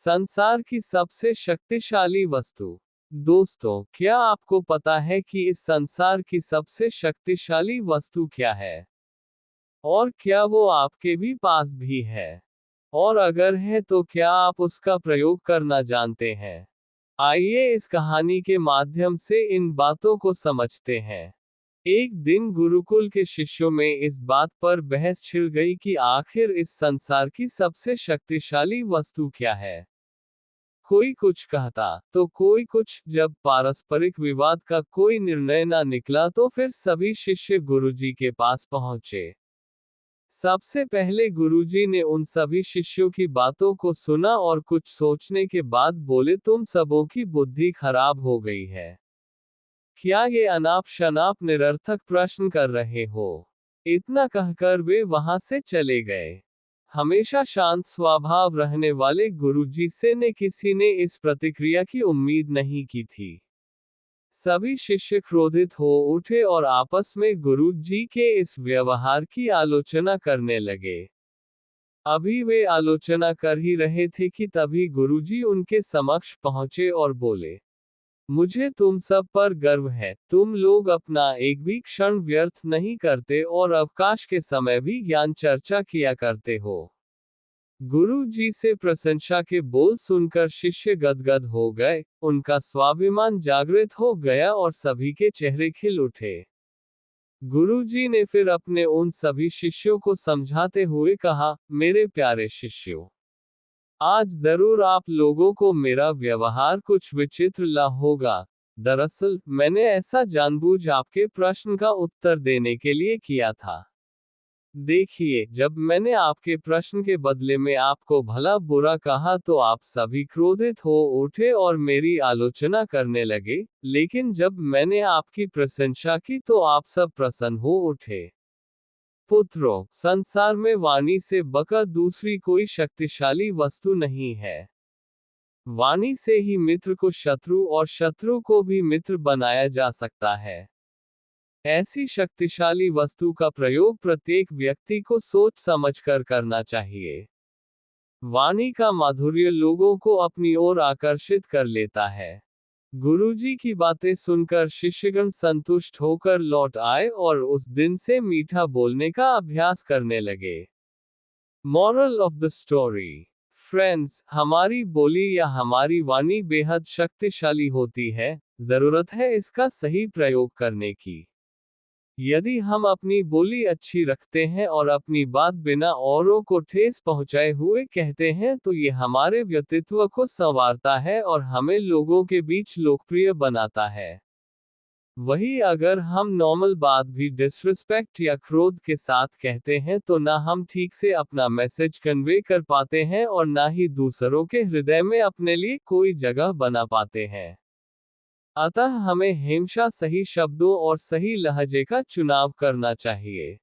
संसार की सबसे शक्तिशाली वस्तु। दोस्तों, क्या आपको पता है कि इस संसार की सबसे शक्तिशाली वस्तु क्या है? और क्या वो आपके भी पास भी है? और अगर है तो क्या आप उसका प्रयोग करना जानते हैं? आइए इस कहानी के माध्यम से इन बातों को समझते हैं। एक दिन गुरुकुल के शिष्यों में इस बात पर बहस छिड़ गई कि आखिर इस संसार की सबसे शक्तिशाली वस्तु क्या है। कोई कुछ कहता, तो कोई कुछ। जब पारस्परिक विवाद का कोई निर्णय न निकला तो फिर सभी शिष्य गुरुजी के पास पहुंचे। सबसे पहले गुरुजी ने उन सभी शिष्यों की बातों को सुना और कुछ सोचने के बाद बोले, तुम सबों की बुद्धि खराब हो गई है। क्या ये अनाप शनाप निरर्थक प्रश्न कर रहे हो? इतना कहकर वे वहां से चले गए। हमेशा शांत स्वभाव रहने वाले गुरुजी से ने किसी ने इस प्रतिक्रिया की उम्मीद नहीं की थी। सभी शिष्य क्रोधित हो उठे और आपस में गुरुजी के इस व्यवहार की आलोचना करने लगे। अभी वे आलोचना कर ही रहे थे कि तभी गुरुजी उनके समक्ष पहुंचे और बोले, मुझे तुम सब पर गर्व है। तुम लोग अपना एक भी क्षण व्यर्थ नहीं करते और अवकाश के समय भी ज्ञान चर्चा किया करते हो। गुरु जी से प्रशंसा के बोल सुनकर शिष्य गदगद हो गए, उनका स्वाभिमान जागृत हो गया और सभी के चेहरे खिल उठे। गुरु जी ने फिर अपने उन सभी शिष्यों को समझाते हुए कहा, मेरे प्यारे शिष्यों, आज जरूर आप लोगों को मेरा व्यवहार कुछ विचित्र लगा होगा। दरअसल, मैंने ऐसा जानबूझ आपके प्रश्न का उत्तर देने के लिए किया था। देखिए, जब मैंने आपके प्रश्न के बदले में आपको भला बुरा कहा तो आप सभी क्रोधित हो उठे और मेरी आलोचना करने लगे, लेकिन जब मैंने आपकी प्रशंसा की तो आप सब प्रसन्न हो उठे। पुत्रों, संसार में वाणी से बकर दूसरी कोई शक्तिशाली वस्तु नहीं है। वाणी से ही मित्र को शत्रु और शत्रु को भी मित्र बनाया जा सकता है। ऐसी शक्तिशाली वस्तु का प्रयोग प्रत्येक व्यक्ति को सोच समझकर करना चाहिए। वाणी का माधुर्य लोगों को अपनी ओर आकर्षित कर लेता है। गुरुजी की बातें सुनकर शिष्यगण संतुष्ट होकर लौट आए और उस दिन से मीठा बोलने का अभ्यास करने लगे। Moral of the story. Friends, हमारी बोली या हमारी वाणी बेहद शक्तिशाली होती है, जरूरत है इसका सही प्रयोग करने की। यदि हम अपनी बोली अच्छी रखते हैं और अपनी बात बिना औरों को ठेस पहुंचाए हुए कहते हैं तो ये हमारे व्यक्तित्व को संवारता है और हमें लोगों के बीच लोकप्रिय बनाता है। वही अगर हम नॉर्मल बात भी डिसरिस्पेक्ट या क्रोध के साथ कहते हैं तो ना हम ठीक से अपना मैसेज कन्वे कर पाते हैं और ना ही दूसरों के हृदय में अपने लिए कोई जगह बना पाते हैं। अतः हमें हमेशा सही शब्दों और सही लहजे का चुनाव करना चाहिए।